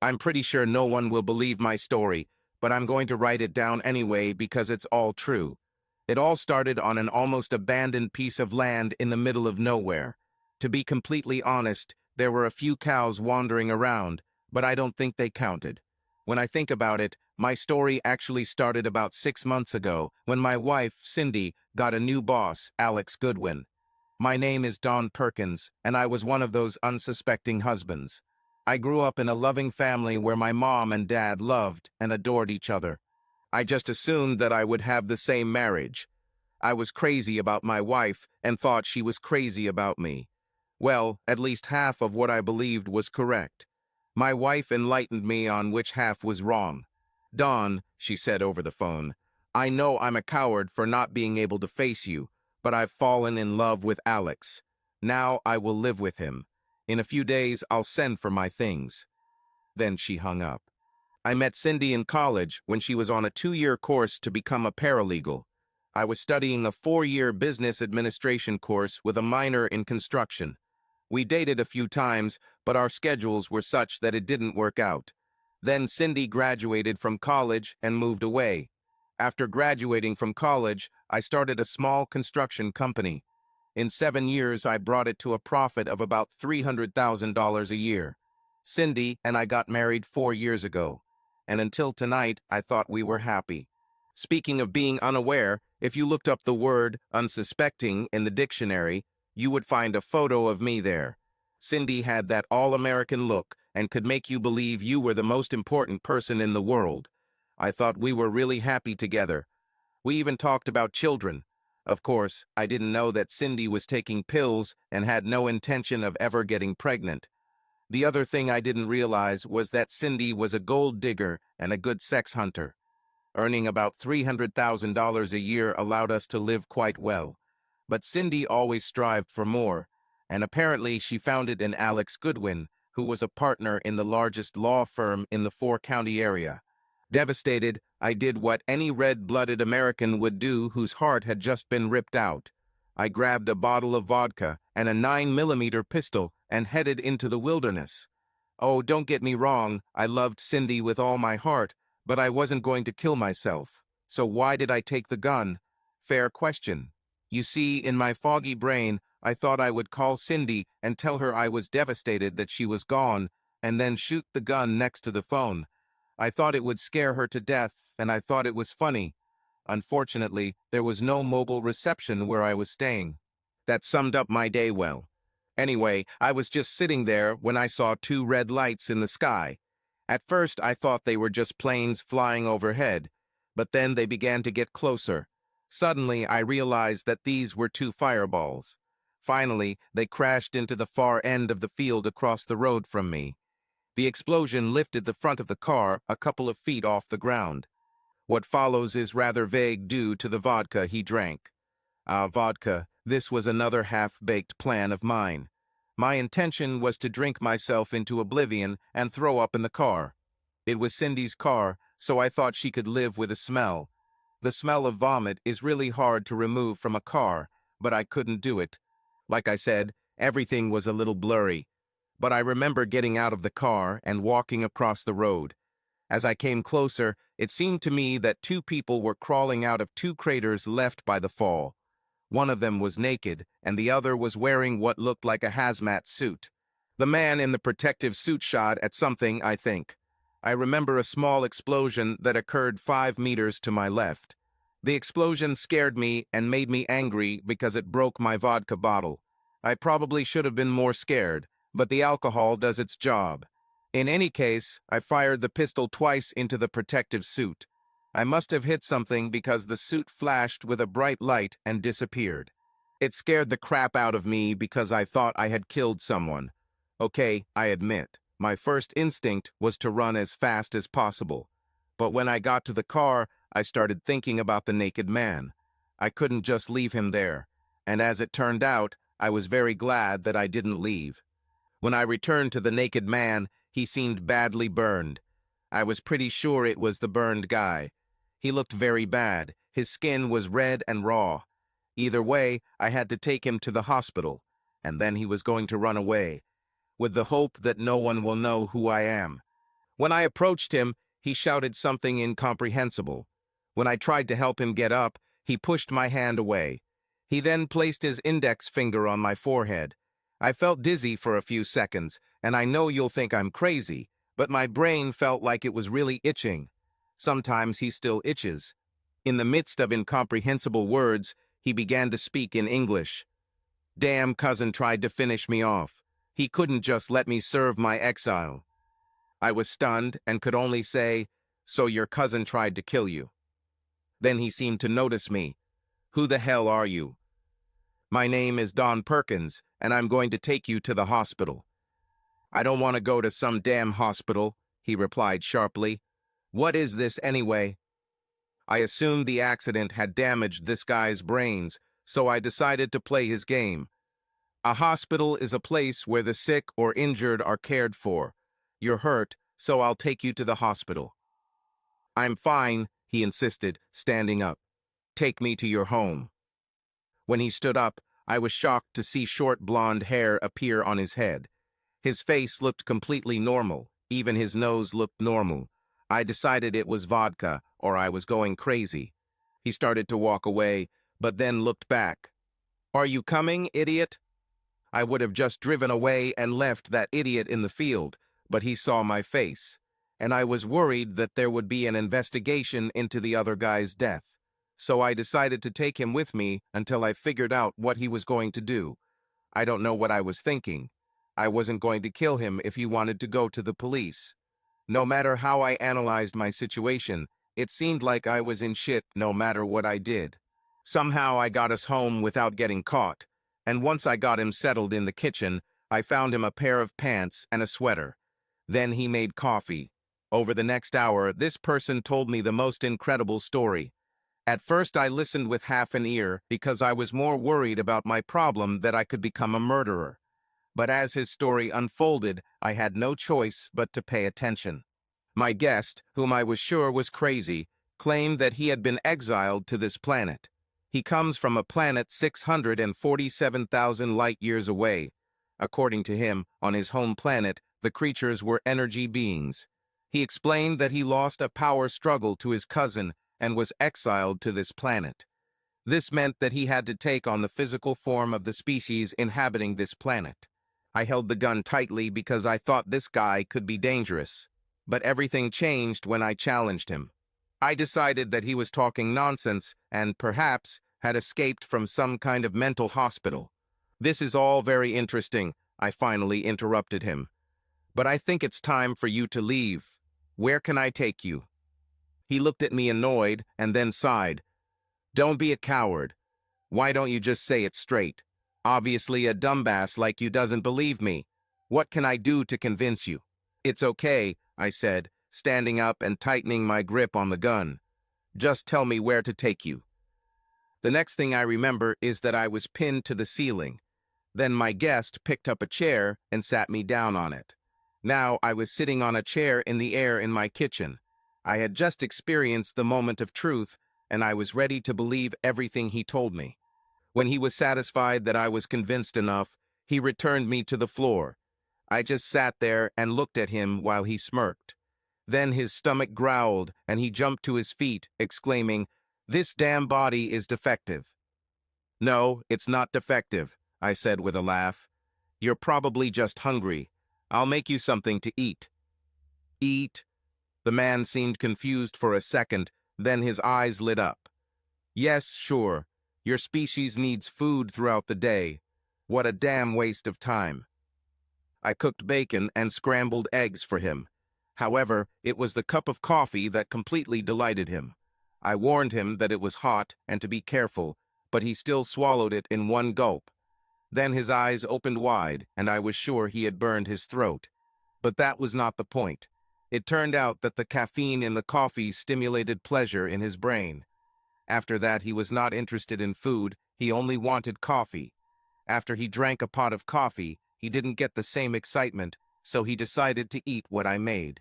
I'm pretty sure no one will believe my story, but I'm going to write it down anyway because it's all true. It all started on an almost abandoned piece of land in the middle of nowhere. To be completely honest, there were a few cows wandering around, but I don't think they counted. When I think about it, my story actually started about 6 months ago when my wife, Cindy, got a new boss, Alex Goodwin. My name is Don Perkins, and I was one of those unsuspecting husbands. I grew up in a loving family where my mom and dad loved and adored each other. I just assumed that I would have the same marriage. I was crazy about my wife and thought she was crazy about me. Well, at least half of what I believed was correct. My wife enlightened me on which half was wrong. Don, she said over the phone, I know I'm a coward for not being able to face you, but I've fallen in love with Alex. Now I will live with him. In a few days, I'll send for my things. Then she hung up. I met Cindy in college when she was on a 2-year course to become a paralegal. I was studying a 4-year business administration course with a minor in construction. We dated a few times, but our schedules were such that it didn't work out. Then Cindy graduated from college and moved away. After graduating from college, I started a small construction company. In 7 years, I brought it to a profit of about $300,000 a year. Cindy and I got married 4 years ago, and until tonight, I thought we were happy. Speaking of being unaware, if you looked up the word unsuspecting in the dictionary, you would find a photo of me there. Cindy had that all-American look and could make you believe you were the most important person in the world. I thought we were really happy together. We even talked about children. Of course, I didn't know that Cindy was taking pills and had no intention of ever getting pregnant. The other thing I didn't realize was that Cindy was a gold digger and a good sex hunter. Earning about $300,000 a year allowed us to live quite well. But Cindy always strived for more, and apparently she found it in Alex Goodwin, who was a partner in the largest law firm in the 4-county area. Devastated, I did what any red-blooded American would do whose heart had just been ripped out. I grabbed a bottle of vodka and a 9mm pistol and headed into the wilderness. Oh, don't get me wrong, I loved Cindy with all my heart, but I wasn't going to kill myself. So why did I take the gun? Fair question. You see, in my foggy brain, I thought I would call Cindy and tell her I was devastated that she was gone, and then shoot the gun next to the phone. I thought it would scare her to death, and I thought it was funny. Unfortunately, there was no mobile reception where I was staying. That summed up my day well. Anyway, I was just sitting there when I saw 2 red lights in the sky. At first, I thought they were just planes flying overhead, but then they began to get closer. Suddenly, I realized that these were 2 fireballs. Finally, they crashed into the far end of the field across the road from me. The explosion lifted the front of the car a couple of feet off the ground. What follows is rather vague due to the vodka he drank. Vodka, this was another half-baked plan of mine. My intention was to drink myself into oblivion and throw up in the car. It was Cindy's car, so I thought she could live with a smell. The smell of vomit is really hard to remove from a car, but I couldn't do it. Like I said, everything was a little blurry. But I remember getting out of the car and walking across the road. As I came closer, it seemed to me that 2 people were crawling out of 2 craters left by the fall. One of them was naked, and the other was wearing what looked like a hazmat suit. The man in the protective suit shot at something, I think. I remember a small explosion that occurred 5 meters to my left. The explosion scared me and made me angry because it broke my vodka bottle. I probably should have been more scared, but the alcohol does its job. In any case, I fired the pistol twice into the protective suit. I must have hit something because the suit flashed with a bright light and disappeared. It scared the crap out of me because I thought I had killed someone. Okay, I admit, my first instinct was to run as fast as possible. But when I got to the car, I started thinking about the naked man. I couldn't just leave him there, and as it turned out, I was very glad that I didn't leave. When I returned to the naked man, he seemed badly burned. I was pretty sure it was the burned guy. He looked very bad. His skin was red and raw. Either way, I had to take him to the hospital, and then he was going to run away, with the hope that no one will know who I am. When I approached him, he shouted something incomprehensible. When I tried to help him get up, he pushed my hand away. He then placed his index finger on my forehead. I felt dizzy for a few seconds, and I know you'll think I'm crazy, but my brain felt like it was really itching. Sometimes he still itches. In the midst of incomprehensible words, he began to speak in English. Damn cousin tried to finish me off. He couldn't just let me serve my exile. I was stunned and could only say, "So your cousin tried to kill you." Then he seemed to notice me. "Who the hell are you?" "My name is Don Perkins, and I'm going to take you to the hospital." "I don't want to go to some damn hospital," he replied sharply. "What is this anyway?" I assumed the accident had damaged this guy's brains, so I decided to play his game. "A hospital is a place where the sick or injured are cared for. You're hurt, so I'll take you to the hospital." "I'm fine," he insisted, standing up. "Take me to your home." When he stood up, I was shocked to see short blonde hair appear on his head. His face looked completely normal, even his nose looked normal. I decided it was vodka, or I was going crazy. He started to walk away, but then looked back. "Are you coming, idiot?" I would have just driven away and left that idiot in the field, but he saw my face, and I was worried that there would be an investigation into the other guy's death. So I decided to take him with me until I figured out what he was going to do. I don't know what I was thinking. I wasn't going to kill him if he wanted to go to the police. No matter how I analyzed my situation, it seemed like I was in shit no matter what I did. Somehow I got us home without getting caught, and once I got him settled in the kitchen, I found him a pair of pants and a sweater. Then he made coffee. Over the next hour, this person told me the most incredible story. At first I listened with half an ear because I was more worried about my problem that I could become a murderer. But as his story unfolded, I had no choice but to pay attention. My guest, whom I was sure was crazy, claimed that he had been exiled to this planet. He comes from a planet 647,000 light-years away. According to him, on his home planet, the creatures were energy beings. He explained that he lost a power struggle to his cousin and was exiled to this planet. This meant that he had to take on the physical form of the species inhabiting this planet. I held the gun tightly because I thought this guy could be dangerous. But everything changed when I challenged him. I decided that he was talking nonsense and, perhaps, had escaped from some kind of mental hospital. "This is all very interesting," I finally interrupted him. "But I think it's time for you to leave. Where can I take you?" He looked at me annoyed and then sighed. "Don't be a coward. Why don't you just say it straight? Obviously a dumbass like you doesn't believe me. What can I do to convince you?" "It's okay," I said, standing up and tightening my grip on the gun. "Just tell me where to take you." The next thing I remember is that I was pinned to the ceiling. Then my guest picked up a chair and sat me down on it. Now I was sitting on a chair in the air in my kitchen. I had just experienced the moment of truth, and I was ready to believe everything he told me. When he was satisfied that I was convinced enough, he returned me to the floor. I just sat there and looked at him while he smirked. Then his stomach growled, and he jumped to his feet, exclaiming, "This damn body is defective." "No, it's not defective," I said with a laugh. "You're probably just hungry. I'll make you something to eat." "Eat?" The man seemed confused for a second, then his eyes lit up. "Yes, sure. Your species needs food throughout the day. What a damn waste of time." I cooked bacon and scrambled eggs for him. However, it was the cup of coffee that completely delighted him. I warned him that it was hot and to be careful, but he still swallowed it in one gulp. Then his eyes opened wide, and I was sure he had burned his throat. But that was not the point. It turned out that the caffeine in the coffee stimulated pleasure in his brain. After that, he was not interested in food, he only wanted coffee. After he drank a pot of coffee, he didn't get the same excitement, so he decided to eat what I made.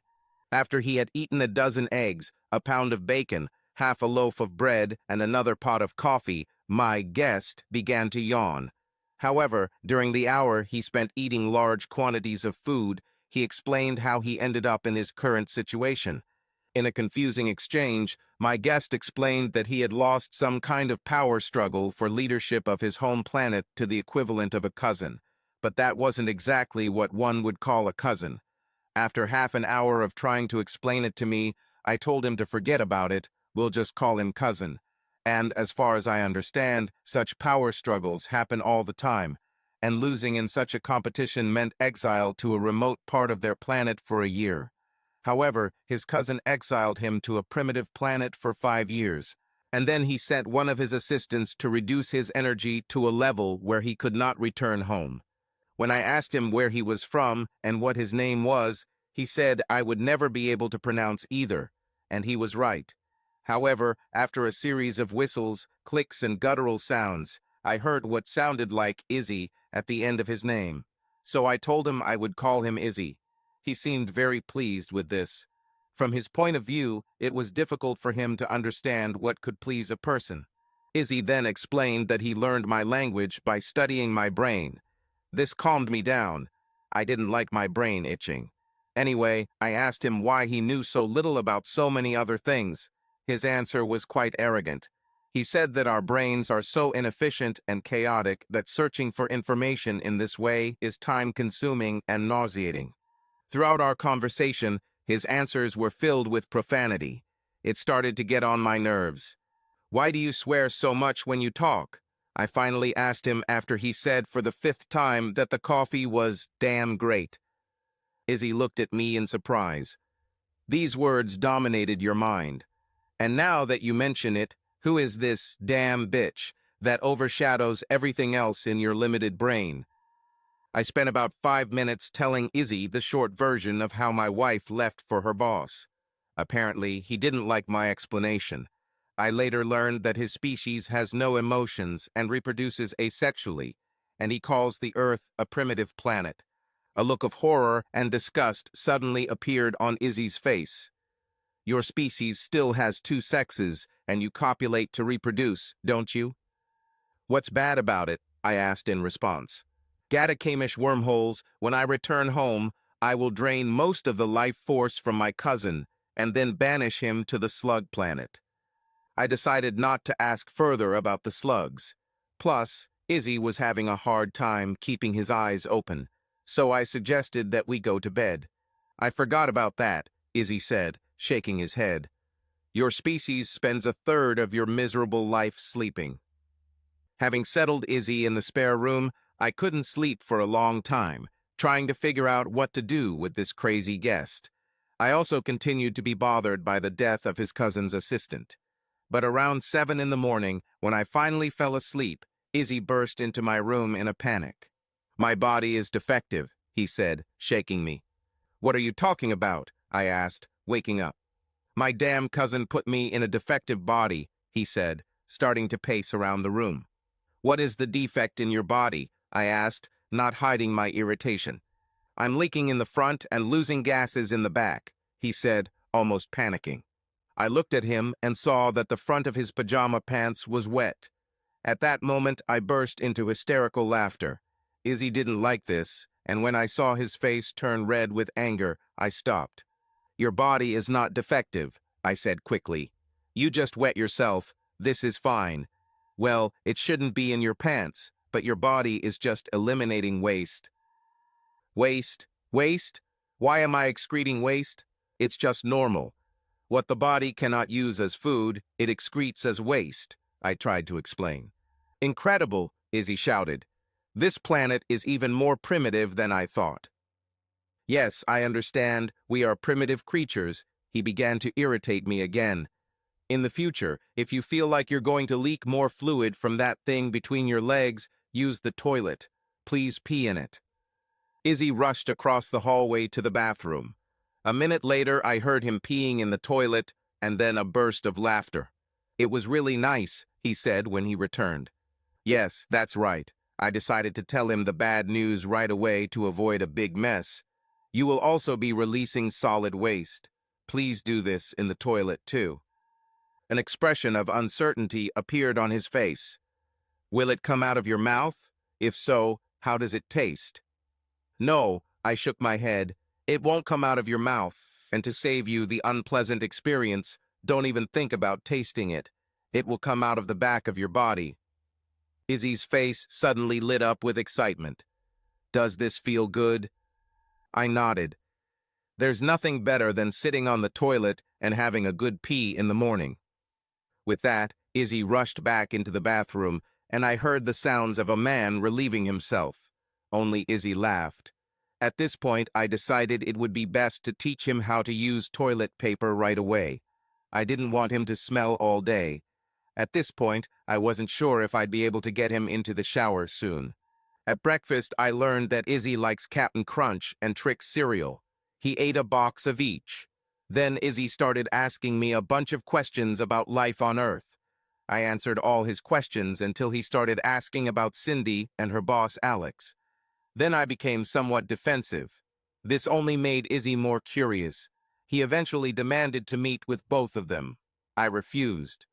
After he had eaten a dozen eggs, a pound of bacon, half a loaf of bread, and another pot of coffee, my guest began to yawn. However, during the hour he spent eating large quantities of food, he explained how he ended up in his current situation. In a confusing exchange, my guest explained that he had lost some kind of power struggle for leadership of his home planet to the equivalent of a cousin. But that wasn't exactly what one would call a cousin. After half an hour of trying to explain it to me, I told him to forget about it, we'll just call him cousin. And as far as I understand, such power struggles happen all the time, and losing in such a competition meant exile to a remote part of their planet for a year. However, his cousin exiled him to a primitive planet for 5 years, and then he sent one of his assistants to reduce his energy to a level where he could not return home. When I asked him where he was from and what his name was, he said I would never be able to pronounce either, and he was right. However, after a series of whistles, clicks, and guttural sounds, I heard what sounded like Izzy at the end of his name. So I told him I would call him Izzy. He seemed very pleased with this. From his point of view, it was difficult for him to understand what could please a person. Izzy then explained that he learned my language by studying my brain. This calmed me down. I didn't like my brain itching. Anyway, I asked him why he knew so little about so many other things. His answer was quite arrogant. He said that our brains are so inefficient and chaotic that searching for information in this way is time-consuming and nauseating. Throughout our conversation, his answers were filled with profanity. It started to get on my nerves. "Why do you swear so much when you talk?" I finally asked him after he said for the 5th time that the coffee was damn great. Izzy looked at me in surprise. "These words dominated your mind. And now that you mention it, who is this damn bitch that overshadows everything else in your limited brain?" I spent about 5 minutes telling Izzy the short version of how my wife left for her boss. Apparently, he didn't like my explanation. I later learned that his species has no emotions and reproduces asexually, and he calls the Earth a primitive planet. A look of horror and disgust suddenly appeared on Izzy's face. "Your species still has 2 sexes, and you copulate to reproduce, don't you?" "What's bad about it?" I asked in response. "Gadakamish wormholes, when I return home, I will drain most of the life force from my cousin and then banish him to the slug planet." I decided not to ask further about the slugs. Plus, Izzy was having a hard time keeping his eyes open, so I suggested that we go to bed. "I forgot about that," Izzy said, shaking his head. "Your species spends a third of your miserable life sleeping." Having settled Izzy in the spare room, I couldn't sleep for a long time, trying to figure out what to do with this crazy guest. I also continued to be bothered by the death of his cousin's assistant. But around 7 in the morning, when I finally fell asleep, Izzy burst into my room in a panic. "My body is defective," he said, shaking me. "What are you talking about?" I asked, waking up. "My damn cousin put me in a defective body," he said, starting to pace around the room. "What is the defect in your body?" I asked, not hiding my irritation. "I'm leaking in the front and losing gases in the back," he said, almost panicking. I looked at him and saw that the front of his pajama pants was wet. At that moment, I burst into hysterical laughter. Izzy didn't like this, and when I saw his face turn red with anger, I stopped. "Your body is not defective," I said quickly. "You just wet yourself. This is fine. Well, it shouldn't be in your pants, but your body is just eliminating waste." "Waste? Waste? Why am I excreting waste? It's just normal. What the body cannot use as food, it excretes as waste," I tried to explain. "Incredible," Izzy shouted. "This planet is even more primitive than I thought." "Yes, I understand. We are primitive creatures." He began to irritate me again. "In the future, if you feel like you're going to leak more fluid from that thing between your legs, use the toilet. Please pee in it." Izzy rushed across the hallway to the bathroom. A minute later, I heard him peeing in the toilet, and then a burst of laughter. "It was really nice," he said when he returned. Yes, that's right. I decided to tell him the bad news right away to avoid a big mess. "You will also be releasing solid waste. Please do this in the toilet too." An expression of uncertainty appeared on his face. "Will it come out of your mouth? If so, how does it taste?" "No," I shook my head. It won't come out of your mouth, and to save you the unpleasant experience, don't even think about tasting it. It will come out of the back of your body. Izzy's face suddenly lit up with excitement. Does this feel good? I nodded. There's nothing better than sitting on the toilet and having a good pee in the morning. With that, Izzy rushed back into the bathroom, and I heard the sounds of a man relieving himself. Only Izzy laughed. At this point, I decided it would be best to teach him how to use toilet paper right away. I didn't want him to smell all day. At this point, I wasn't sure if I'd be able to get him into the shower soon. At breakfast, I learned that Izzy likes Captain Crunch and Trix cereal. He ate a box of each. Then Izzy started asking me a bunch of questions about life on Earth. I answered all his questions until he started asking about Cindy and her boss Alex. Then I became somewhat defensive. This only made Izzy more curious. He eventually demanded to meet with both of them. I refused.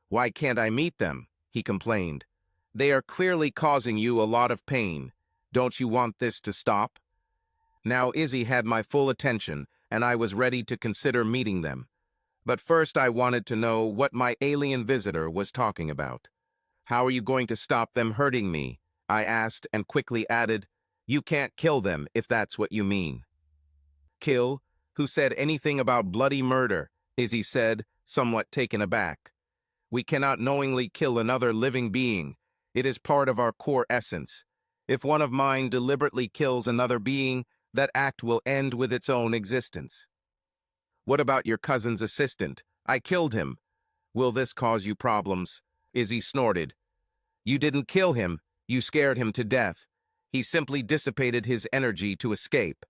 Why can't I meet them? He complained. They are clearly causing you a lot of pain. Don't you want this to stop? Now Izzy had my full attention, and I was ready to consider meeting them. But first I wanted to know what my alien visitor was talking about. How are you going to stop them hurting me? I asked and quickly added, you can't kill them if that's what you mean. Kill? Who said anything about bloody murder? Izzy said, somewhat taken aback. We cannot knowingly kill another living being. It is part of our core essence. If one of mine deliberately kills another being, that act will end with its own existence. What about your cousin's assistant? I killed him. Will this cause you problems? Izzy snorted. You didn't kill him. You scared him to death. He simply dissipated his energy to escape.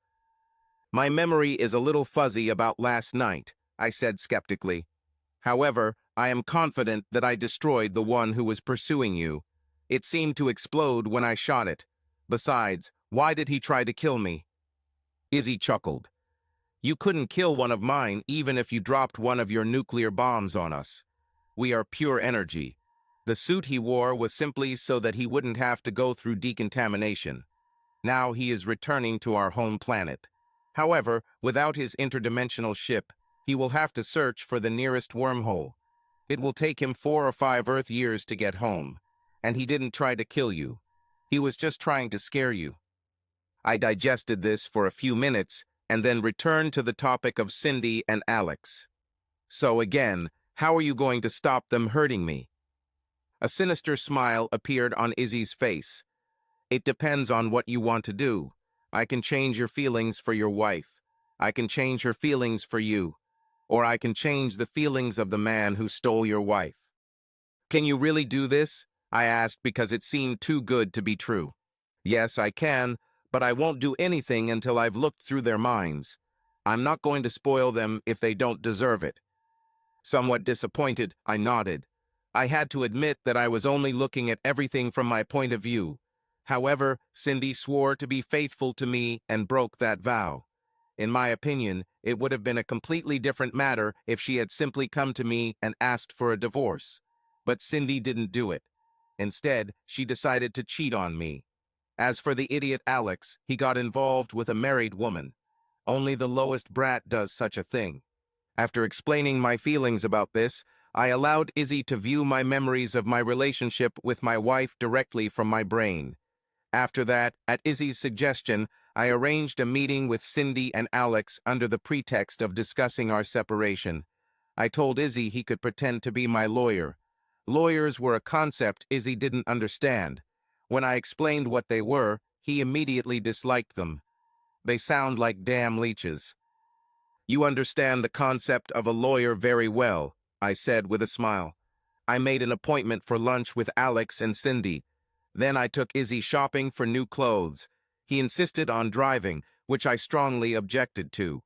My memory is a little fuzzy about last night, I said skeptically. However, I am confident that I destroyed the one who was pursuing you. It seemed to explode when I shot it. Besides, why did he try to kill me? Izzy chuckled. You couldn't kill one of mine even if you dropped one of your nuclear bombs on us. We are pure energy. The suit he wore was simply so that he wouldn't have to go through decontamination. Now he is returning to our home planet. However, without his interdimensional ship, he will have to search for the nearest wormhole. It will take him 4 or 5 Earth years to get home. And he didn't try to kill you. He was just trying to scare you. I digested this for a few minutes and then returned to the topic of Cindy and Alex. So again, how are you going to stop them hurting me? A sinister smile appeared on Izzy's face. It depends on what you want to do. I can change your feelings for your wife. I can change her feelings for you. Or I can change the feelings of the man who stole your wife. Can you really do this? I asked because it seemed too good to be true. Yes, I can, but I won't do anything until I've looked through their minds. I'm not going to spoil them if they don't deserve it. Somewhat disappointed, I nodded. I had to admit that I was only looking at everything from my point of view. However, Cindy swore to be faithful to me and broke that vow. In my opinion, it would have been a completely different matter if she had simply come to me and asked for a divorce. But Cindy didn't do it. Instead, she decided to cheat on me. As for the idiot Alex, he got involved with a married woman. Only the lowest brat does such a thing. After explaining my feelings about this, I allowed Izzy to view my memories of my relationship with my wife directly from my brain. After that, at Izzy's suggestion, I arranged a meeting with Cindy and Alex under the pretext of discussing our separation. I told Izzy he could pretend to be my lawyer. Lawyers were a concept Izzy didn't understand. When I explained what they were, he immediately disliked them. They sound like damn leeches. You understand the concept of a lawyer very well, I said with a smile. I made an appointment for lunch with Alex and Cindy. Then I took Izzy shopping for new clothes. He insisted on driving, which I strongly objected to.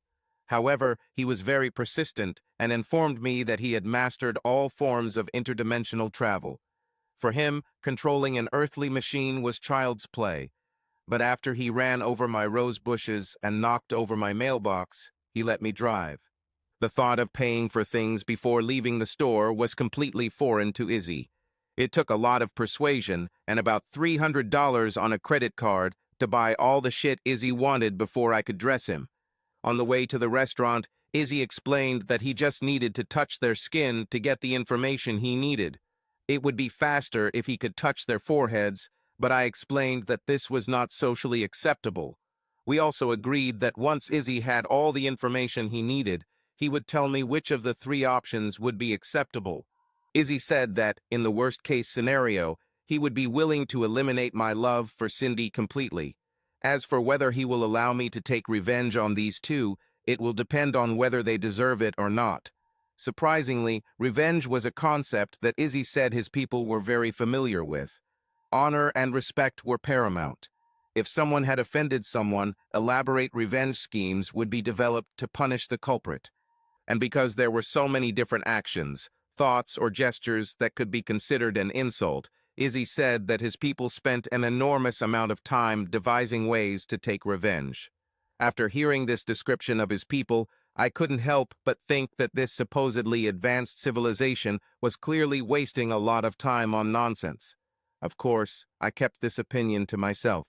However, he was very persistent and informed me that he had mastered all forms of interdimensional travel. For him, controlling an earthly machine was child's play. But after he ran over my rose bushes and knocked over my mailbox, he let me drive. The thought of paying for things before leaving the store was completely foreign to Izzy. It took a lot of persuasion and about $300 on a credit card to buy all the shit Izzy wanted before I could dress him. On the way to the restaurant, Izzy explained that he just needed to touch their skin to get the information he needed. It would be faster if he could touch their foreheads, but I explained that this was not socially acceptable. We also agreed that once Izzy had all the information he needed, he would tell me which of the three options would be acceptable. Izzy said that, in the worst-case scenario, he would be willing to eliminate my love for Cindy completely. As for whether he will allow me to take revenge on these two, it will depend on whether they deserve it or not. Surprisingly, revenge was a concept that Izzy said his people were very familiar with. Honor and respect were paramount. If someone had offended someone, elaborate revenge schemes would be developed to punish the culprit. And because there were so many different actions, thoughts, or gestures that could be considered an insult, Izzy said that his people spent an enormous amount of time devising ways to take revenge. After hearing this description of his people, I couldn't help but think that this supposedly advanced civilization was clearly wasting a lot of time on nonsense. Of course, I kept this opinion to myself.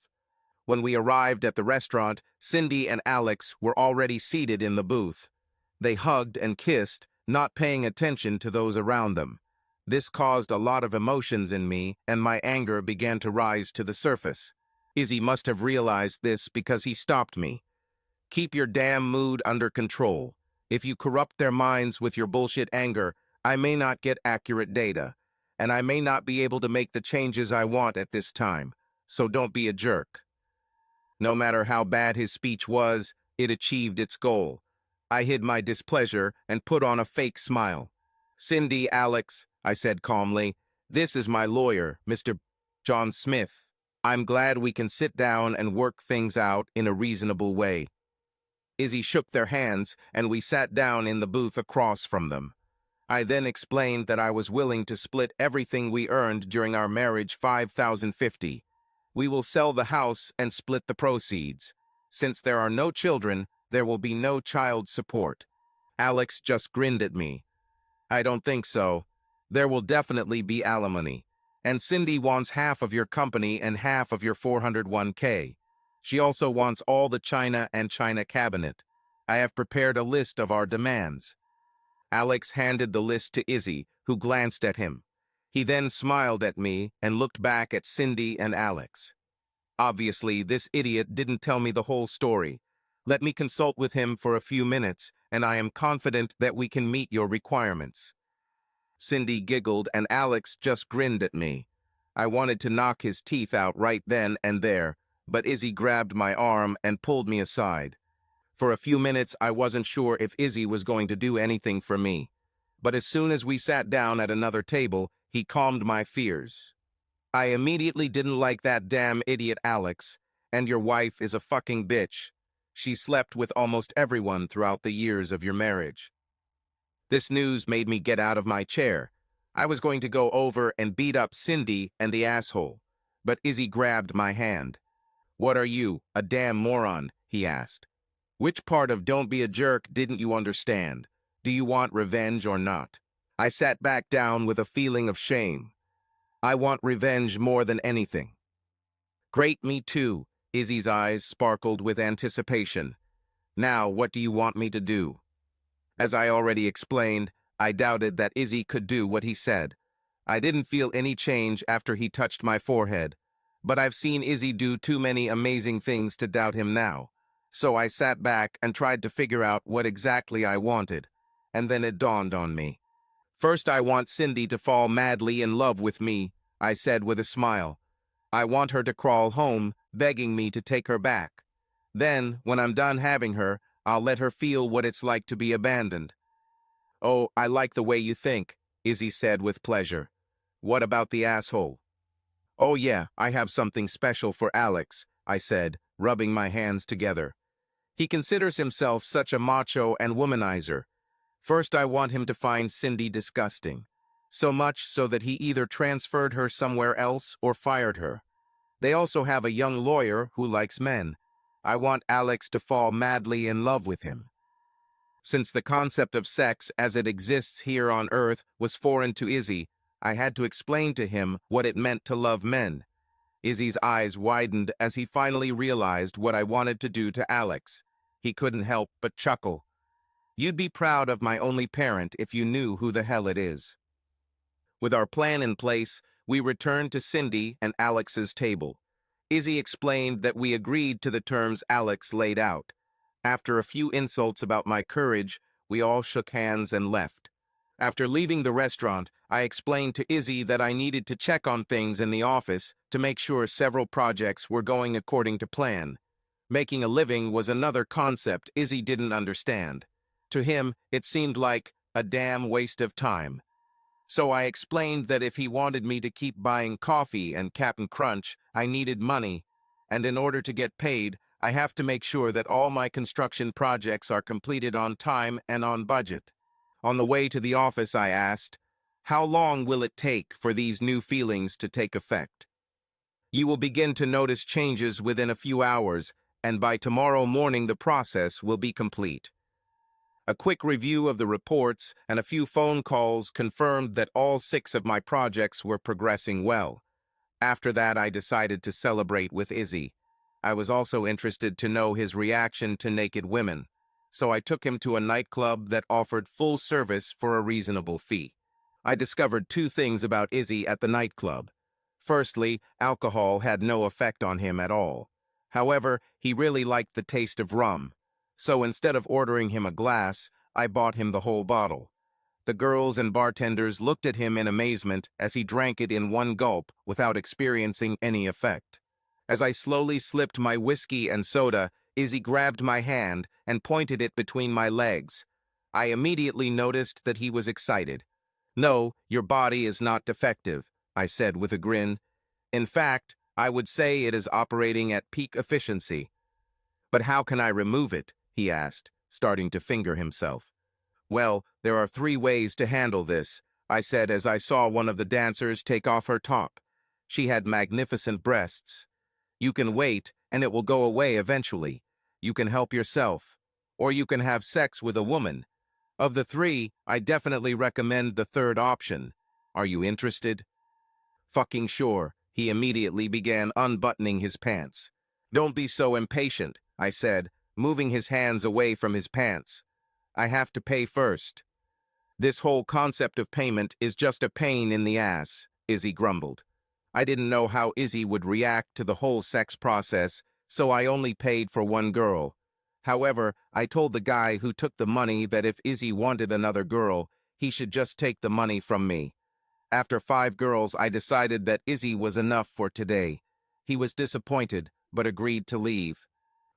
When we arrived at the restaurant, Cindy and Alex were already seated in the booth. They hugged and kissed, not paying attention to those around them. This caused a lot of emotions in me, and my anger began to rise to the surface. Izzy must have realized this because he stopped me. Keep your damn mood under control. If you corrupt their minds with your bullshit anger, I may not get accurate data, and I may not be able to make the changes I want at this time, so don't be a jerk. No matter how bad his speech was, it achieved its goal. I hid my displeasure and put on a fake smile. Cindy, Alex, I said calmly, this is my lawyer, Mr. John Smith. I'm glad we can sit down and work things out in a reasonable way. Izzy shook their hands, and we sat down in the booth across from them. I then explained that I was willing to split everything we earned during our marriage $5,050. We will sell the house and split the proceeds. Since there are no children, there will be no child support. Alex just grinned at me. I don't think so. There will definitely be alimony. And Cindy wants half of your company and half of your 401k. She also wants all the china and china cabinet. I have prepared a list of our demands. Alex handed the list to Izzy, who glanced at him. He then smiled at me and looked back at Cindy and Alex. Obviously, this idiot didn't tell me the whole story. Let me consult with him for a few minutes, and I am confident that we can meet your requirements. Cindy giggled, and Alex just grinned at me. I wanted to knock his teeth out right then and there, but Izzy grabbed my arm and pulled me aside. For a few minutes, I wasn't sure if Izzy was going to do anything for me. But as soon as we sat down at another table, he calmed my fears. I immediately didn't like that damn idiot Alex, and your wife is a fucking bitch. She slept with almost everyone throughout the years of your marriage. This news made me get out of my chair. I was going to go over and beat up Cindy and the asshole, but Izzy grabbed my hand. What are you, a damn moron? He asked. Which part of don't be a jerk didn't you understand? Do you want revenge or not? I sat back down with a feeling of shame. I want revenge more than anything. Great, me too. Izzy's eyes sparkled with anticipation. Now, what do you want me to do? As I already explained, I doubted that Izzy could do what he said. I didn't feel any change after he touched my forehead, but I've seen Izzy do too many amazing things to doubt him now. So I sat back and tried to figure out what exactly I wanted, and then it dawned on me. First, I want Cindy to fall madly in love with me, I said with a smile. I want her to crawl home, begging me to take her back. Then, when I'm done having her, I'll let her feel what it's like to be abandoned. Oh, I like the way you think, Izzy said with pleasure. What about the asshole? Oh yeah, I have something special for Alex, I said, rubbing my hands together. He considers himself such a macho and womanizer. First, I want him to find Cindy disgusting. So much so that he either transferred her somewhere else or fired her. They also have a young lawyer who likes men. I want Alex to fall madly in love with him. Since the concept of sex as it exists here on Earth was foreign to Izzy, I had to explain to him what it meant to love men. Izzy's eyes widened as he finally realized what I wanted to do to Alex. He couldn't help but chuckle. You'd be proud of my only parent if you knew who the hell it is. With our plan in place, we returned to Cindy and Alex's table. Izzy explained that we agreed to the terms Alex laid out. After a few insults about my courage, we all shook hands and left. After leaving the restaurant, I explained to Izzy that I needed to check on things in the office to make sure several projects were going according to plan. Making a living was another concept Izzy didn't understand. To him, it seemed like a damn waste of time. So I explained that if he wanted me to keep buying coffee and Cap'n Crunch, I needed money, and in order to get paid, I have to make sure that all my construction projects are completed on time and on budget. On the way to the office, I asked, "How long will it take for these new feelings to take effect?" "You will begin to notice changes within a few hours, and by tomorrow morning the process will be complete." A quick review of the reports and a few phone calls confirmed that all 6 of my projects were progressing well. After that, I decided to celebrate with Izzy. I was also interested to know his reaction to naked women, so I took him to a nightclub that offered full service for a reasonable fee. I discovered 2 things about Izzy at the nightclub. Firstly, alcohol had no effect on him at all. However, he really liked the taste of rum. So instead of ordering him a glass, I bought him the whole bottle. The girls and bartenders looked at him in amazement as he drank it in one gulp without experiencing any effect. As I slowly slipped my whiskey and soda, Izzy grabbed my hand and pointed it between my legs. I immediately noticed that he was excited. "No, your body is not defective," I said with a grin. "In fact, I would say it is operating at peak efficiency." "But how can I remove it?" he asked, starting to finger himself. "Well, there are 3 ways to handle this," I said as I saw one of the dancers take off her top. She had magnificent breasts. "You can wait, and it will go away eventually. You can help yourself. Or you can have sex with a woman. Of the 3, I definitely recommend the third option. Are you interested?" "Fucking sure." He immediately began unbuttoning his pants. "Don't be so impatient," I said, moving his hands away from his pants. "I have to pay first." "This whole concept of payment is just a pain in the ass," Izzy grumbled. I didn't know how Izzy would react to the whole sex process, so I only paid for one girl. However, I told the guy who took the money that if Izzy wanted another girl, he should just take the money from me. After 5 girls, I decided that Izzy was enough for today. He was disappointed, but agreed to leave.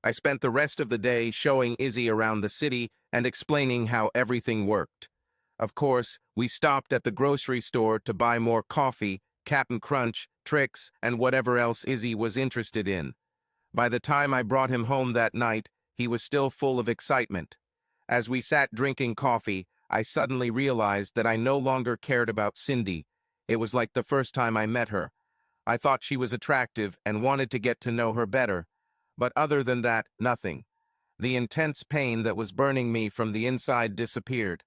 I spent the rest of the day showing Izzy around the city and explaining how everything worked. Of course, we stopped at the grocery store to buy more coffee, Cap'n Crunch, tricks, and whatever else Izzy was interested in. By the time I brought him home that night, he was still full of excitement. As we sat drinking coffee, I suddenly realized that I no longer cared about Cindy. It was like the first time I met her. I thought she was attractive and wanted to get to know her better. But other than that, nothing. The intense pain that was burning me from the inside disappeared.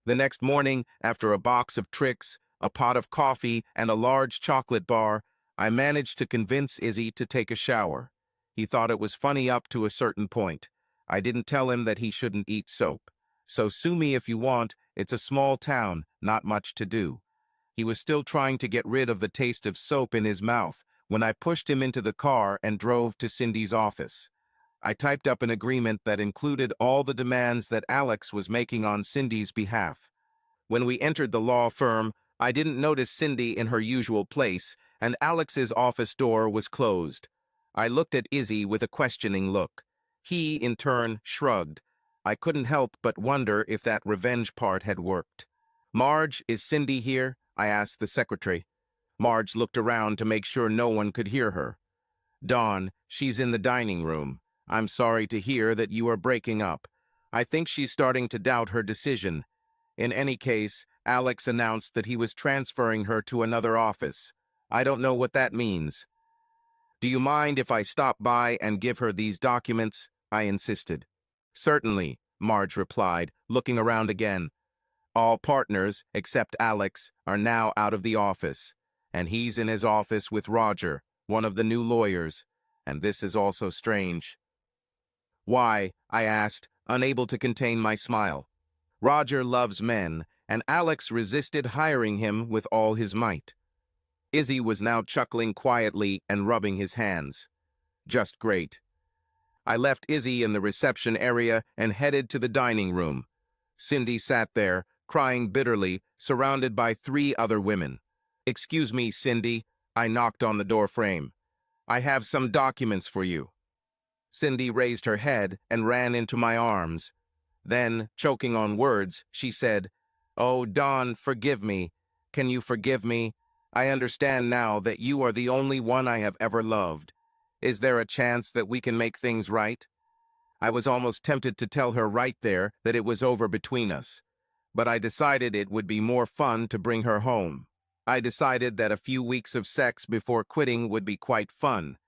The next morning, after a box of tricks, a pot of coffee, and a large chocolate bar, I managed to convince Izzy to take a shower. He thought it was funny up to a certain point. I didn't tell him that he shouldn't eat soap. So sue me if you want, it's a small town, not much to do. He was still trying to get rid of the taste of soap in his mouth when I pushed him into the car and drove to Cindy's office. I typed up an agreement that included all the demands that Alex was making on Cindy's behalf. When we entered the law firm, I didn't notice Cindy in her usual place, and Alex's office door was closed. I looked at Izzy with a questioning look. He, in turn, shrugged. I couldn't help but wonder if that revenge part had worked. "Marge, is Cindy here?" I asked the secretary. Marge looked around to make sure no one could hear her. "Dawn, she's in the dining room. I'm sorry to hear that you are breaking up. I think she's starting to doubt her decision. In any case, Alex announced that he was transferring her to another office. I don't know what that means." "Do you mind if I stop by and give her these documents?" I insisted. "Certainly," Marge replied, looking around again. "All partners, except Alex, are now out of the office, and he's in his office with Roger, one of the new lawyers, and this is also strange." Why? I asked, unable to contain my smile. Roger loves men, and Alex resisted hiring him with all his might. Izzy was now chuckling quietly and rubbing his hands. Just great. I left Izzy in the reception area and headed to the dining room. Cindy sat there, crying bitterly, surrounded by 3 other women. "Excuse me, Cindy," I knocked on the door frame. "I have some documents for you." Cindy raised her head and ran into my arms. Then, choking on words, she said, "Oh, Dawn, forgive me. Can you forgive me? I understand now that you are the only one I have ever loved. Is there a chance that we can make things right?" I was almost tempted to tell her right there that it was over between us, but I decided it would be more fun to bring her home. I decided that a few weeks of sex before quitting would be quite fun.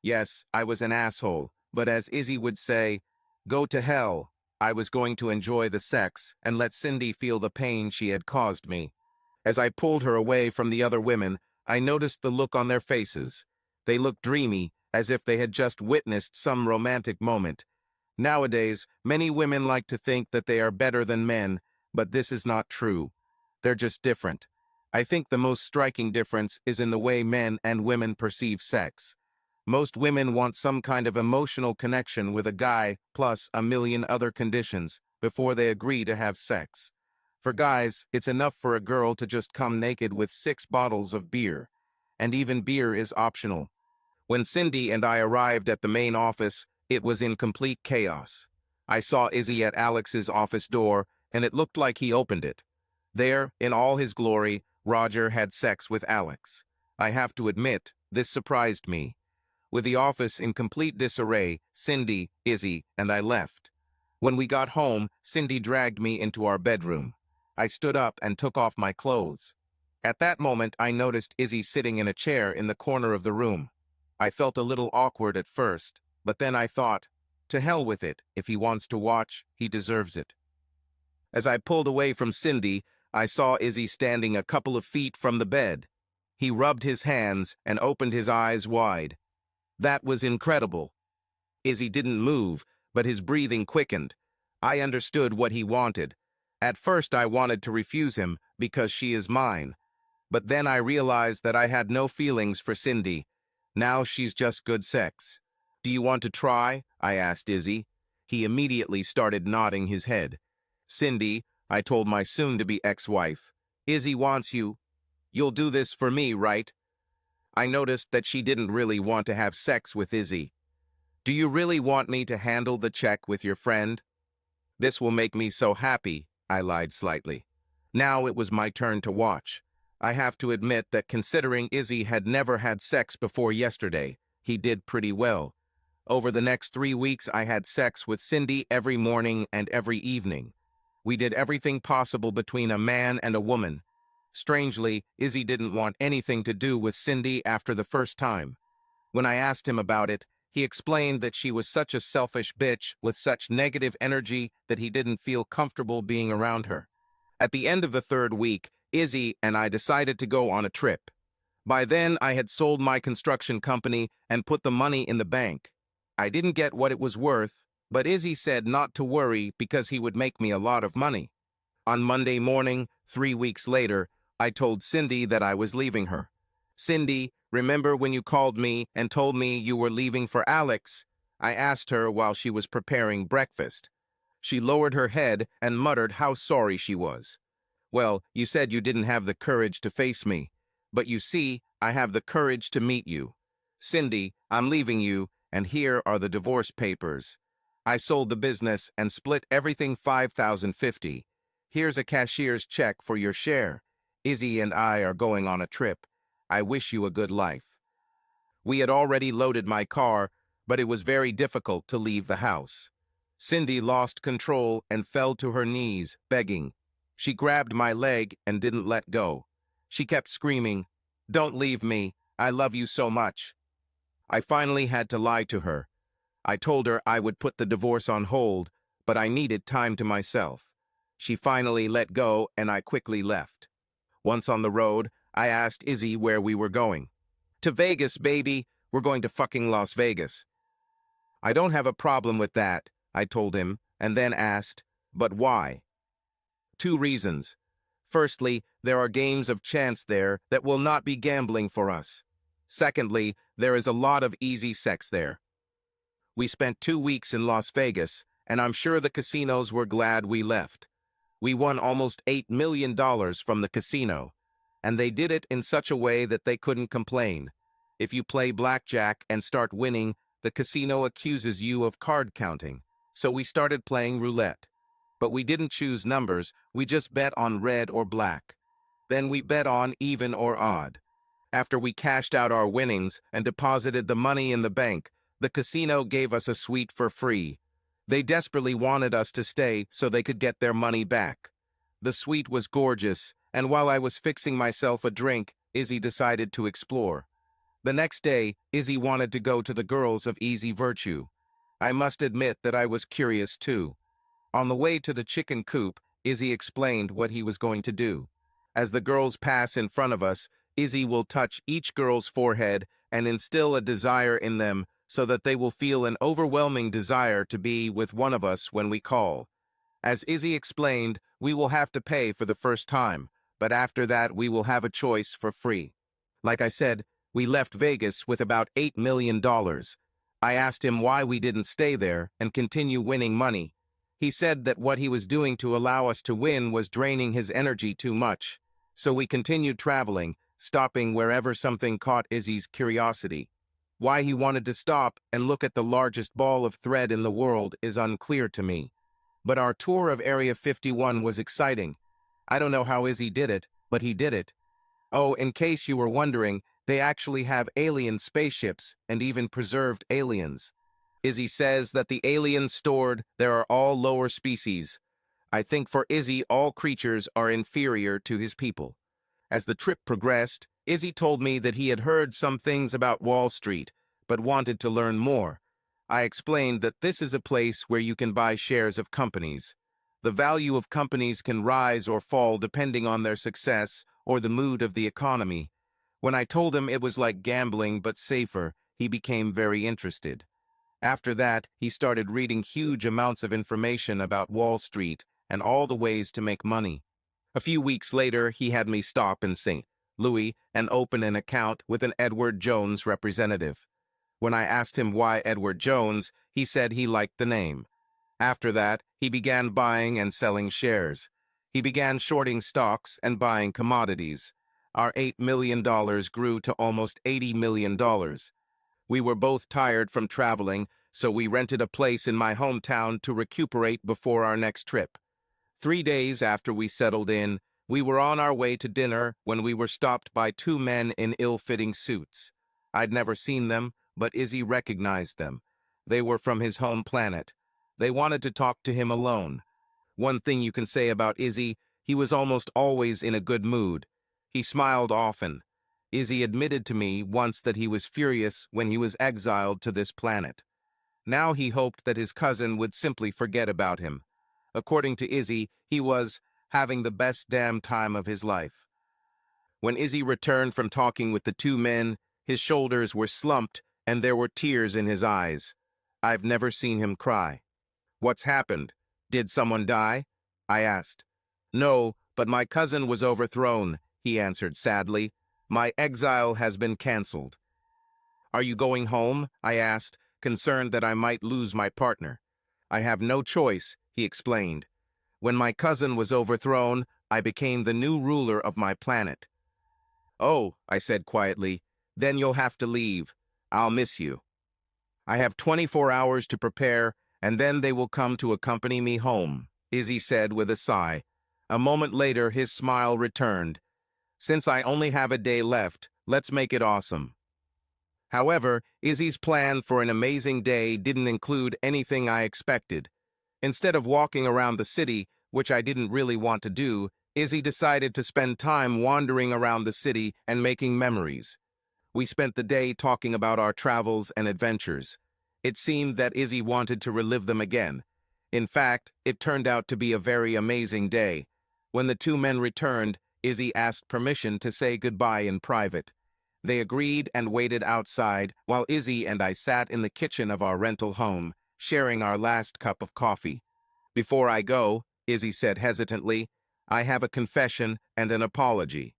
Yes, I was an asshole, but as Izzy would say, go to hell. I was going to enjoy the sex and let Cindy feel the pain she had caused me. As I pulled her away from the other women, I noticed the look on their faces. They looked dreamy, as if they had just witnessed some romantic moment. Nowadays, many women like to think that they are better than men, but this is not true. They're just different. I think the most striking difference is in the way men and women perceive sex. Most women want some kind of emotional connection with a guy, plus a million other conditions, before they agree to have sex. For guys, it's enough for a girl to just come naked with 6 bottles of beer. And even beer is optional. When Cindy and I arrived at the main office, it was in complete chaos. I saw Izzy at Alex's office door, and it looked like he opened it. There, in all his glory, Roger had sex with Alex. I have to admit, this surprised me. With the office in complete disarray, Cindy, Izzy, and I left. When we got home, Cindy dragged me into our bedroom. I stood up and took off my clothes. At that moment, I noticed Izzy sitting in a chair in the corner of the room. I felt a little awkward at first, but then I thought, to hell with it. If he wants to watch, he deserves it. As I pulled away from Cindy, I saw Izzy standing a couple of feet from the bed. He rubbed his hands and opened his eyes wide. That was incredible. Izzy didn't move, but his breathing quickened. I understood what he wanted. At first I wanted to refuse him because she is mine. But then I realized that I had no feelings for Cindy. Now she's just good sex. "Do you want to try?" I asked Izzy. He immediately started nodding his head. "Cindy," I told my soon-to-be ex-wife, "Izzy wants you. You'll do this for me, right?" I noticed that she didn't really want to have sex with Izzy. "Do you really want me to handle the check with your friend?" "This will make me so happy," I lied slightly. Now it was my turn to watch. I have to admit that considering Izzy had never had sex before yesterday, he did pretty well. Over the next 3 weeks, I had sex with Cindy every morning and every evening. We did everything possible between a man and a woman. Strangely, Izzy didn't want anything to do with Cindy after the first time. When I asked him about it, he explained that she was such a selfish bitch with such negative energy that he didn't feel comfortable being around her. At the end of the 3rd week, Izzy and I decided to go on a trip. By then, I had sold my construction company and put the money in the bank. I didn't get what it was worth, but Izzy said not to worry because he would make me a lot of money. On Monday morning, 3 weeks later, I told Cindy that I was leaving her. "Cindy, remember when you called me and told me you were leaving for Alex?" I asked her while she was preparing breakfast. She lowered her head and muttered how sorry she was. "Well, you said you didn't have the courage to face me. But you see, I have the courage to meet you. Cindy, I'm leaving you, and here are the divorce papers. I sold the business and split everything 5,050. Here's a cashier's check for your share. Izzy and I are going on a trip. I wish you a good life." We had already loaded my car, but it was very difficult to leave the house. Cindy lost control and fell to her knees, begging. She grabbed my leg and didn't let go. She kept screaming, "Don't leave me. I love you so much." I finally had to lie to her. I told her I would put the divorce on hold, but I needed time to myself. She finally let go and I quickly left. Once on the road, I asked Izzy where we were going. "To Vegas, baby. We're going to fucking Las Vegas." I don't have a problem with that, I told him, and then asked, but why? Two reasons. Firstly, there are games of chance there that will not be gambling for us. Secondly, there is a lot of easy sex there. We spent 2 weeks in Las Vegas, and I'm sure the casinos were glad we left. We won almost $8 million from the casino, and they did it in such a way that they couldn't complain. If you play blackjack and start winning, the casino accuses you of card counting. So we started playing roulette. But we didn't choose numbers, we just bet on red or black. Then we bet on even or odd. After we cashed out our winnings and deposited the money in the bank, the casino gave us a suite for free. They desperately wanted us to stay so they could get their money back. The suite was gorgeous, and while I was fixing myself a drink, Izzy decided to explore. The next day, Izzy wanted to go to the girls of Easy Virtue. I must admit that I was curious too. On the way to the chicken coop, Izzy explained what he was going to do. As the girls pass in front of us, Izzy will touch each girl's forehead and instill a desire in them so that they will feel an overwhelming desire to be with one of us when we call. As Izzy explained, we will have to pay for the first time, but after that we will have a choice for free. Like I said, we left Vegas with about $8 million. I asked him why we didn't stay there and continue winning money. He said that what he was doing to allow us to win was draining his energy too much. So we continued traveling, stopping wherever something caught Izzy's curiosity. Why he wanted to stop and look at the largest ball of thread in the world is unclear to me. But our tour of Area 51 was exciting. I don't know how Izzy did it, but he did it. Oh, in case you were wondering, they actually have alien spaceships and even preserved aliens. Izzy says that the aliens stored there are all lower species. I think for Izzy, all creatures are inferior to his people. As the trip progressed, Izzy told me that he had heard some things about Wall Street, but wanted to learn more. I explained that this is a place where you can buy shares of companies. The value of companies can rise or fall depending on their success or the mood of the economy. When I told him it was like gambling but safer, he became very interested. After that, he started reading huge amounts of information about Wall Street and all the ways to make money. A few weeks later, he had me stop in St. Louis and open an account with an Edward Jones representative. When I asked him why Edward Jones, he said he liked the name. After that, he began buying and selling shares. He began shorting stocks and buying commodities. Our $8 million grew to almost $80 million. We were both tired from traveling, so we rented a place in my hometown to recuperate before our next trip. 3 days after we settled in, we were on our way to dinner when we were stopped by two men in ill-fitting suits. I'd never seen them, but Izzy recognized them. They were from his home planet. They wanted to talk to him alone. One thing you can say about Izzy, he was almost always in a good mood. He smiled often. Izzy admitted to me once that he was furious when he was exiled to this planet. Now he hoped that his cousin would simply forget about him. According to Izzy, he was having the best damn time of his life. When Izzy returned from talking with the two men, his shoulders were slumped and there were tears in his eyes. I've never seen him cry. What's happened? Did someone die? I asked. No, but my cousin was overthrown, he answered sadly. My exile has been cancelled. Are you going home? I asked, concerned that I might lose my partner. I have no choice, he explained. When my cousin was overthrown, I became the new ruler of my planet. Oh, I said quietly, then you'll have to leave. I'll miss you. I have 24 hours to prepare, and then they will come to accompany me home, Izzy said with a sigh. A moment later, his smile returned. Since I only have a day left, let's make it awesome. However, Izzy's plan for an amazing day didn't include anything I expected. Instead of walking around the city, which I didn't really want to do, Izzy decided to spend time wandering around the city and making memories. We spent the day talking about our travels and adventures. It seemed that Izzy wanted to relive them again. In fact, it turned out to be a very amazing day. When the two men returned, Izzy asked permission to say goodbye in private. They agreed and waited outside while Izzy and I sat in the kitchen of our rental home, sharing our last cup of coffee. "Before I go," Izzy said hesitantly, "I have a confession and an apology."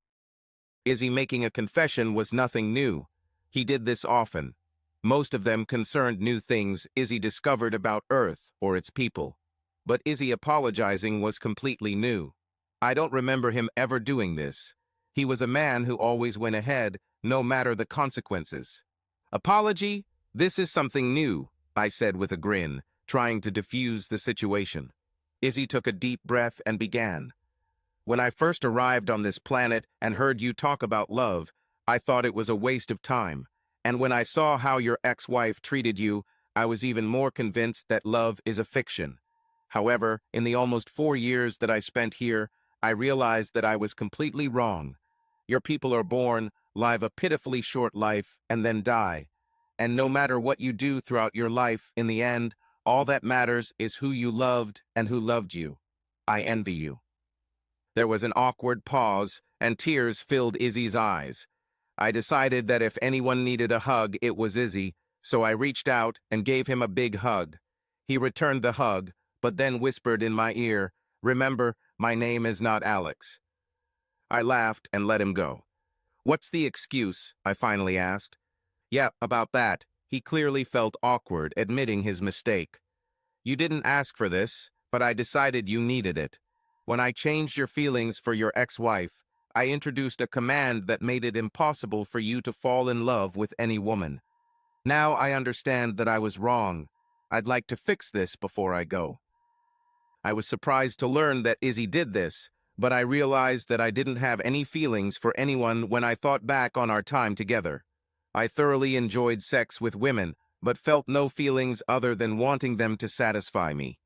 Izzy making a confession was nothing new. He did this often. Most of them concerned new things Izzy discovered about Earth or its people. But Izzy apologizing was completely new. I don't remember him ever doing this. He was a man who always went ahead, no matter the consequences. "Apology? This is something new," I said with a grin, trying to diffuse the situation. Izzy took a deep breath and began. "When I first arrived on this planet and heard you talk about love, I thought it was a waste of time. And when I saw how your ex-wife treated you, I was even more convinced that love is a fiction. However, in the almost 4 years that I spent here, I realized that I was completely wrong. Your people are born, live a pitifully short life, and then die. And no matter what you do throughout your life, in the end, all that matters is who you loved and who loved you. I envy you." There was an awkward pause, and tears filled Izzy's eyes. I decided that if anyone needed a hug, it was Izzy, so I reached out and gave him a big hug. He returned the hug, but then whispered in my ear, "Remember, my name is not Alex." I laughed and let him go. "What's the excuse?" I finally asked. "Yeah, about that." He clearly felt awkward, admitting his mistake. "You didn't ask for this, but I decided you needed it. When I changed your feelings for your ex-wife, I introduced a command that made it impossible for you to fall in love with any woman. Now I understand that I was wrong. I'd like to fix this before I go." I was surprised to learn that Izzy did this, but I realized that I didn't have any feelings for anyone when I thought back on our time together. I thoroughly enjoyed sex with women, but felt no feelings other than wanting them to satisfy me.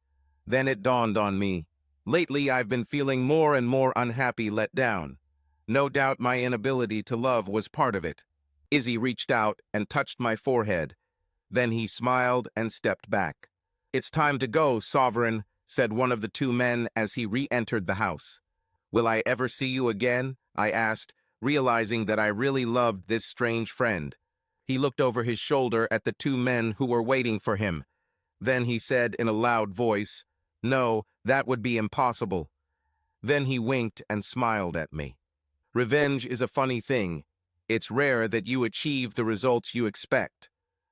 Then it dawned on me. Lately, I've been feeling more and more unhappy, let down. No doubt my inability to love was part of it. Izzy reached out and touched my forehead. Then he smiled and stepped back. "It's time to go, Sovereign," said one of the two men as he re-entered the house. "Will I ever see you again?" I asked, realizing that I really loved this strange friend. He looked over his shoulder at the two men who were waiting for him. Then he said in a loud voice, "No, that would be impossible." Then he winked and smiled at me. Revenge is a funny thing. It's rare that you achieve the results you expect.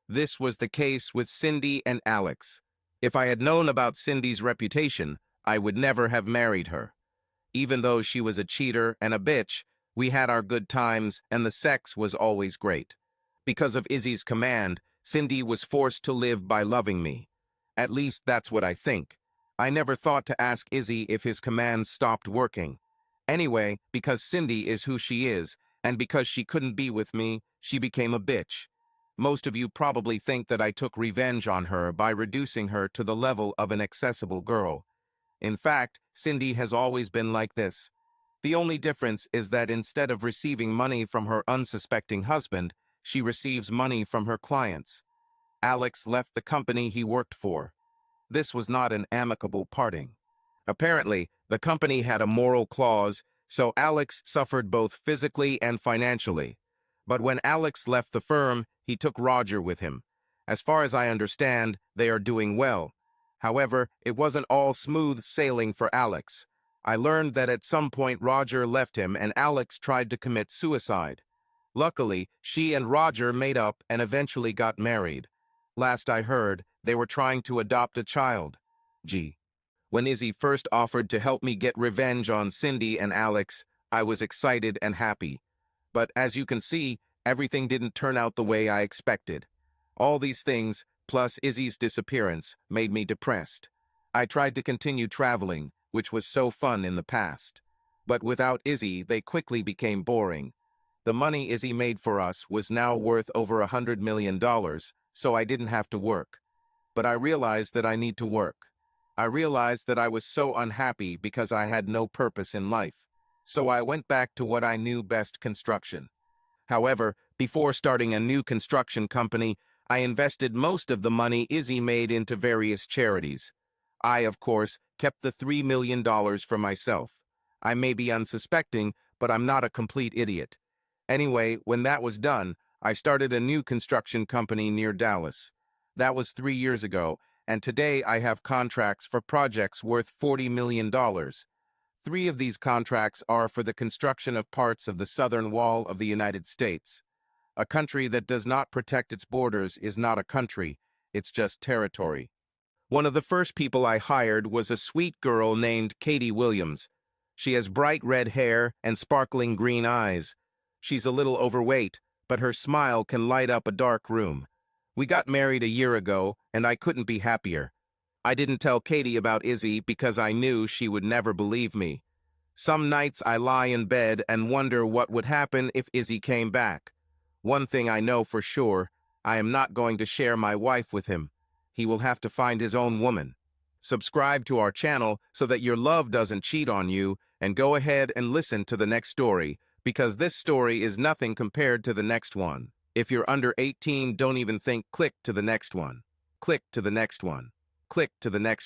This was the case with Cindy and Alex. If I had known about Cindy's reputation, I would never have married her. Even though she was a cheater and a bitch, we had our good times and the sex was always great. Because of Izzy's command, Cindy was forced to live by loving me. At least that's what I think. I never thought to ask Izzy if his commands stopped working. Anyway, because Cindy is who she is, and because she couldn't be with me, she became a bitch. Most of you probably think that I took revenge on her by reducing her to the level of an accessible girl. In fact, Cindy has always been like this. The only difference is that instead of receiving money from her unsuspecting husband, she receives money from her clients. Alex left the company he worked for. This was not an amicable parting. Apparently, the company had a moral clause, so Alex suffered both physically and financially. But when Alex left the firm, he took Roger with him. As far as I understand, they are doing well. However, it wasn't all smooth sailing for Alex. I learned that at some point Roger left him and Alex tried to commit suicide. Luckily, she and Roger made up and eventually got married. Last I heard, they were trying to adopt a child. Gee. When Izzy first offered to help me get revenge on Cindy and Alex, I was excited and happy. But as you can see, everything didn't turn out the way I expected. All these things, plus Izzy's disappearance, made me depressed. I tried to continue traveling, which was so fun in the past. But without Izzy, they quickly became boring. The money Izzy made for us was now worth over $100 million, so I didn't have to work. But I realized that I need to work. I realized that I was so unhappy because I had no purpose in life. So I went back to what I knew best: construction. However, before starting a new construction company, I invested most of the money Izzy made into various charities. I, of course, kept the $3 million for myself. I may be unsuspecting, but I'm not a complete idiot. Anyway, when that was done, I started a new construction company near Dallas. That was 3 years ago, and today I have contracts for projects worth $40 million. Three of these contracts are for the construction of parts of the southern wall of the United States. A country that does not protect its borders is not a country, it's just territory. One of the first people I hired was a sweet girl named Katie Williams. She has bright red hair and sparkling green eyes. She's a little overweight, but her smile can light up a dark room. We got married a year ago, and I couldn't be happier. I didn't tell Katie about Izzy because I knew she would never believe me. Some nights I lie in bed and wonder what would happen if Izzy came back. One thing I know for sure, I am not going to share my wife with him. He will have to find his own woman. Subscribe to our channel so that your love doesn't cheat on you, and go ahead and listen to the next story, because this story is nothing compared to the next one. If you're under 18, don't even think, click to the next one. Click to the next one. Click to the next one.